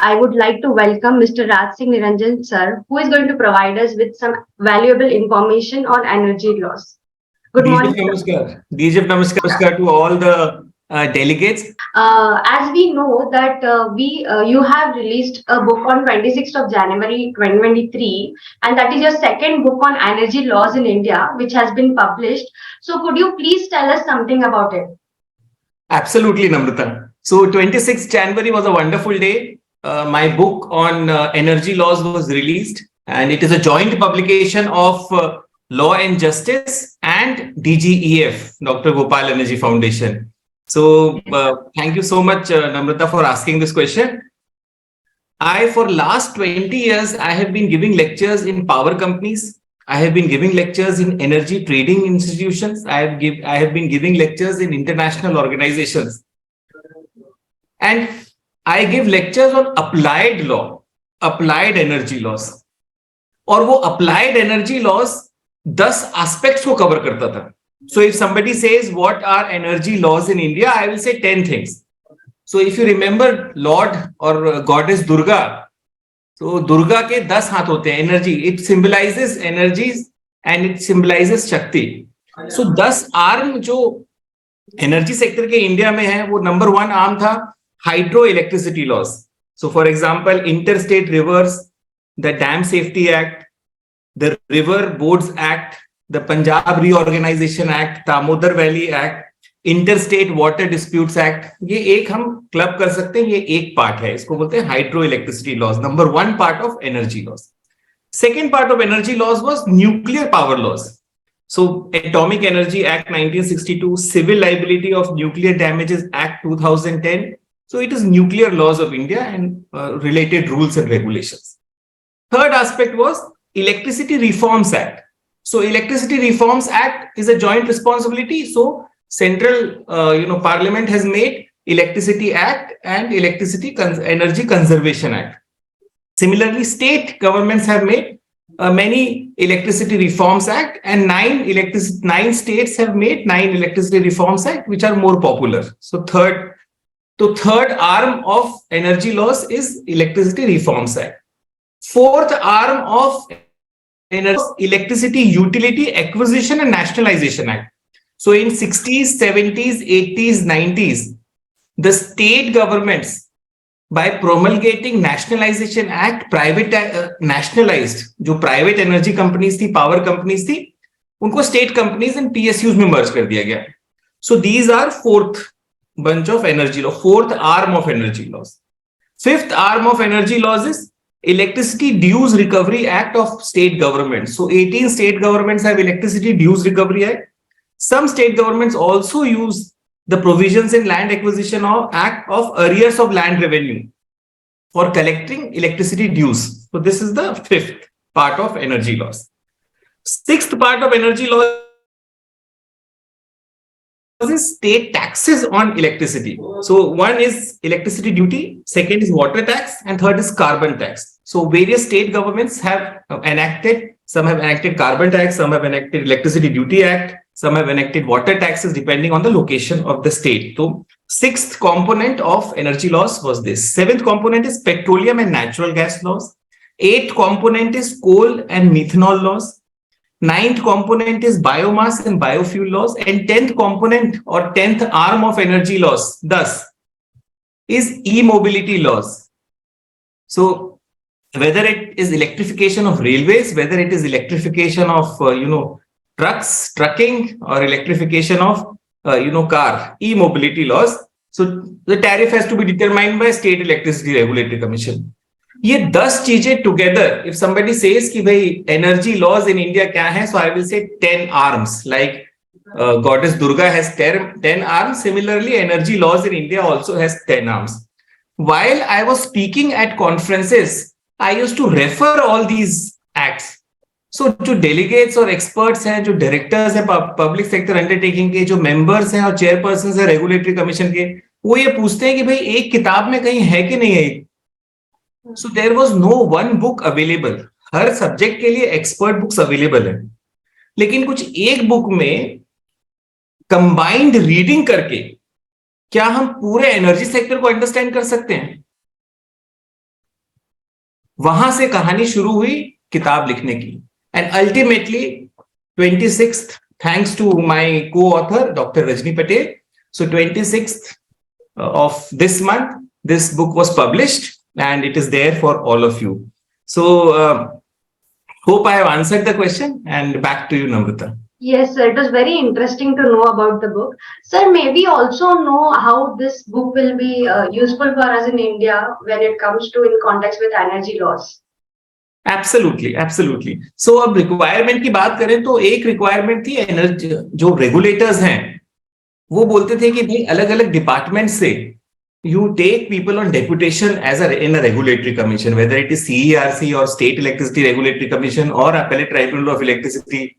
I would like to welcome Mr. Raj Singh Niranjan sir, who is going to provide us with some valuable information on energy loss. Good Dijap morning. Namaskar. Dijap Namaskar to all the delegates. As we know that you have released a book on 26th of January 2023, and that is your second book on energy laws in India, which has been published. So could you please tell us something about it? Absolutely, Namrata. So 26th January was a wonderful day. My book on energy laws was released, and it is a joint publication of Law and Justice and DGEF, Dr. Gopal Energy Foundation. So thank you so much, Namrata, for asking this question. For last 20 years, I have been giving lectures in power companies. I have been giving lectures in energy trading institutions. I have been giving lectures in international organizations. And I give lectures on applied law, applied energy laws. और वो applied energy laws 10 aspects को cover करता था. So if somebody says what are energy laws in India, I will say 10 things. So if you remember Lord or Goddess Durga, तो दुर्गा के 10 हाथ होते हैं. Energy, it symbolises energies and it symbolises shakti. So 10 arm जो energy sector के India में है, वो नंबर 1 आर्म था hydro electricity laws. So for example inter state rivers, the dam safety act, the river boards act, the Punjab reorganisation act, Damodar valley act, inter state water disputes act. ये एक हम club कर सकते हैं, ये एक पार्ट है, इसको बोलते हैं hydro electricity laws. Number 1 part of energy laws. Second part of energy laws was nuclear power laws. So atomic energy act 1962, civil liability of nuclear damages act 2010. So it is nuclear laws of India and related rules and regulations. Third aspect was Electricity Reforms Act. So Electricity Reforms Act is a joint responsibility. So Central, Parliament has made Electricity Act and Energy Conservation Act. Similarly, state governments have made many Electricity Reforms Act, and 9 states have made 9 Electricity Reforms Act, which are more popular. So third arm of energy laws is Electricity Reforms Act. Fourth arm of Electricity Utility Acquisition and Nationalization Act. So in 60s, 70s, 80s, 90s, the state governments, by promulgating Nationalization Act, nationalized जो private energy companies थी, power companies थी, उनको state companies and PSUs में merge कर दिया गया. So these are fourth bunch of energy law, fourth arm of energy laws. Fifth arm of energy laws is Electricity Dues Recovery Act of state governments. So 18 state governments have Electricity Dues Recovery Act. Some state governments also use the provisions in Land Acquisition Act of arrears of land revenue for collecting electricity dues. So this is the fifth part of energy laws. Sixth part of energy laws is state taxes on electricity. So one is electricity duty, second is water tax, and third is carbon tax. So various state governments have enacted, some have enacted carbon tax, some have enacted electricity duty act, some have enacted water taxes depending on the location of the state. So sixth component of energy laws was this. Seventh component is petroleum and natural gas laws. Eighth component is coal and methanol laws. Ninth component is biomass and biofuel laws, and 10th component or 10th arm of energy laws thus is e-mobility laws. So whether it is electrification of railways, whether it is electrification of trucking, or electrification of car, e-mobility laws. So the tariff has to be determined by State Electricity Regulatory Commission. ये 10 चीजें together, if somebody says कि भाई energy laws in India क्या है, so I will say 10 arms. Like goddess Durga has 10 arms. Similarly, energy laws in India also has 10 arms. While I was speaking at conferences, I used to refer all these acts. So जो delegates और experts हैं, जो directors हैं public sector undertaking के, जो members हैं और chairpersons हैं regulatory commission के, वो ये पूछते हैं कि भाई एक किताब में कहीं है कि नहीं है. So there was no one book available. Her subject के लिए एक्सपर्ट बुक्स अवेलेबल है, लेकिन कुछ एक बुक में कंबाइंड रीडिंग करके क्या हम पूरे एनर्जी सेक्टर को अंडरस्टैंड कर सकते हैं? वहां से कहानी शुरू हुई किताब लिखने की. And ultimately 26th, thanks to my co-author Dr. Rajni Patel, so 26th of this month this book was published and it is there for all of you. So hope I have answered the question, and back to you, Namrata. Yes, sir. It was very interesting to know about the book. Sir, may we also know how this book will be useful for us in India when it comes to in context with energy laws? Absolutely absolutely. So अब requirement की बात करें तो एक requirement थी energy. जो regulators हैं वो बोलते थे कि भाई अलग अलग डिपार्टमेंट से you take people on deputation as in a regulatory commission, whether it is CERC or State Electricity Regulatory Commission or Appellate Tribunal of Electricity.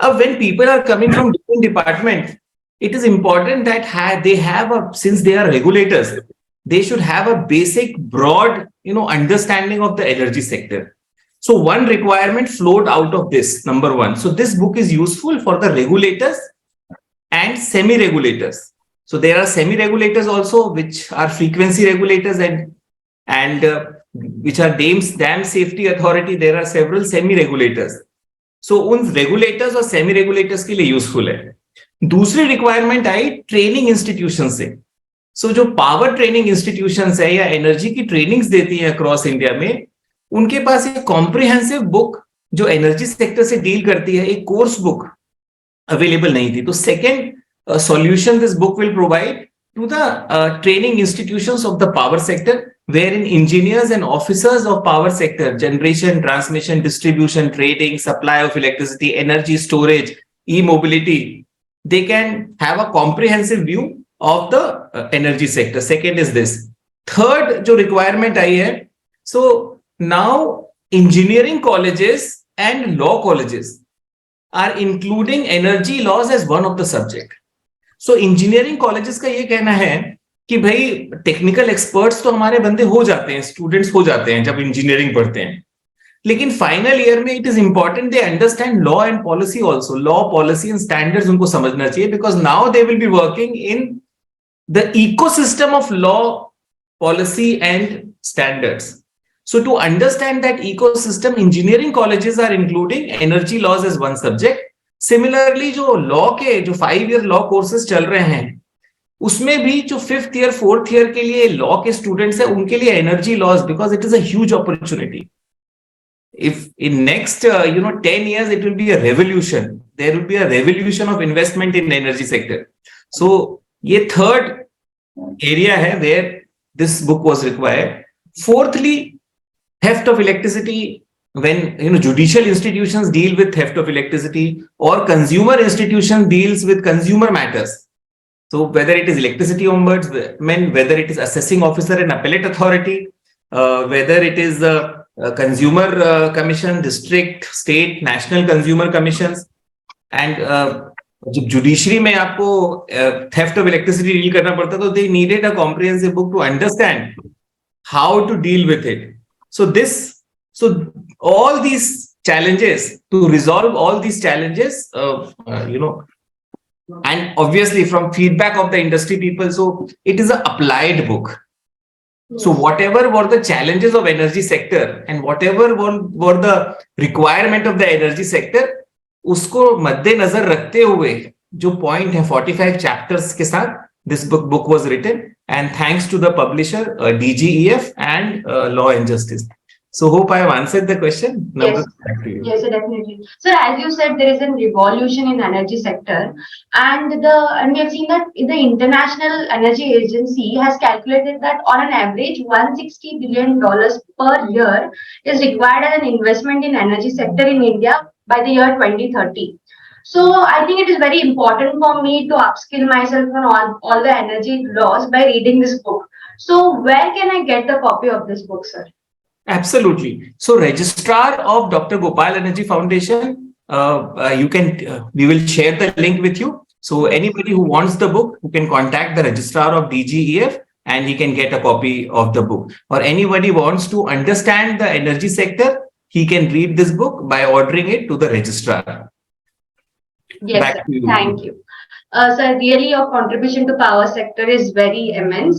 When people are coming from different departments, it is important that they have since they are regulators, they should have a basic broad understanding of the energy sector. So one requirement flowed out of this, number one. So this book is useful for the regulators and semi-regulators. So there are semi-regulators also, which are frequency regulators and which are Dam Safety Authority. There are several semi-regulators. So उन regulators और semi-regulators के लिए useful है. दूसरी requirement आई training institutions से. So जो power training institutions है या energy की trainings देती हैं across India में, उनके पास एक comprehensive book जो energy sector से deal करती है, एक course book available नहीं थी. तो second solution this book will provide to the training institutions of the power sector, wherein engineers and officers of power sector, generation, transmission, distribution, trading, supply of electricity, energy storage, e-mobility, they can have a comprehensive view of the energy sector. Second is this. Third जो requirement आई है, so now engineering colleges and law colleges are including energy laws as one of the subject. So engineering colleges का ये कहना है कि भाई technical experts तो हमारे बंदे हो जाते हैं, स्टूडेंट्स हो जाते हैं जब इंजीनियरिंग पढ़ते हैं, लेकिन फाइनल ईयर में it is important they understand law and policy also. Law, policy and standards उनको समझना चाहिए, because now they will be working in the ecosystem of law, policy and standards. So to understand that ecosystem, engineering colleges are including energy laws as one subject. Similarly, जो law के जो 5-year law courses चल रहे हैं, उसमें भी जो 5th year, 4th year के लिए law के students हैं, उनके लिए energy laws, because it is a huge opportunity. If in next 10 years it will be a revolution. There will be a revolution of investment in energy sector. So ये third area है where this book was required. Fourthly, theft of electricity. When judicial institutions deal with theft of electricity, or consumer institutions deals with consumer matters. So whether it is electricity ombudsman, whether it is assessing officer and appellate authority, whether it is consumer commission, district, state, national consumer commissions, and जब judiciary में आपको theft of electricity deal करना पड़ता, तो they needed a comprehensive book to understand how to deal with it. So all these challenges, to resolve all these challenges, and obviously from feedback of the industry people, so it is an applied book. Yes. So whatever were the challenges of energy sector and whatever were the requirement of the energy sector, उसको मद्देनजर रखते हुए जो point है 45 chapters के साथ this book was written, and thanks to the publisher DGEF and Law and Justice. So hope I have answered the question. Yes, yes, definitely. Sir, as you said, there is a revolution in energy sector, and we have seen that the International Energy Agency has calculated that on an average, $160 billion per year is required as an investment in energy sector in India by the year 2030. So I think it is very important for me to upskill myself on all the energy laws by reading this book. So where can I get the copy of this book, sir? Absolutely. So registrar of Dr. Gopal Energy Foundation, we will share the link with you. So anybody who wants the book, who can contact the registrar of DGEF, and he can get a copy of the book. Or anybody wants to understand the energy sector, he can read this book by ordering it to the registrar. Yes, sir. Thank you. Sir, really your contribution to power sector is very immense.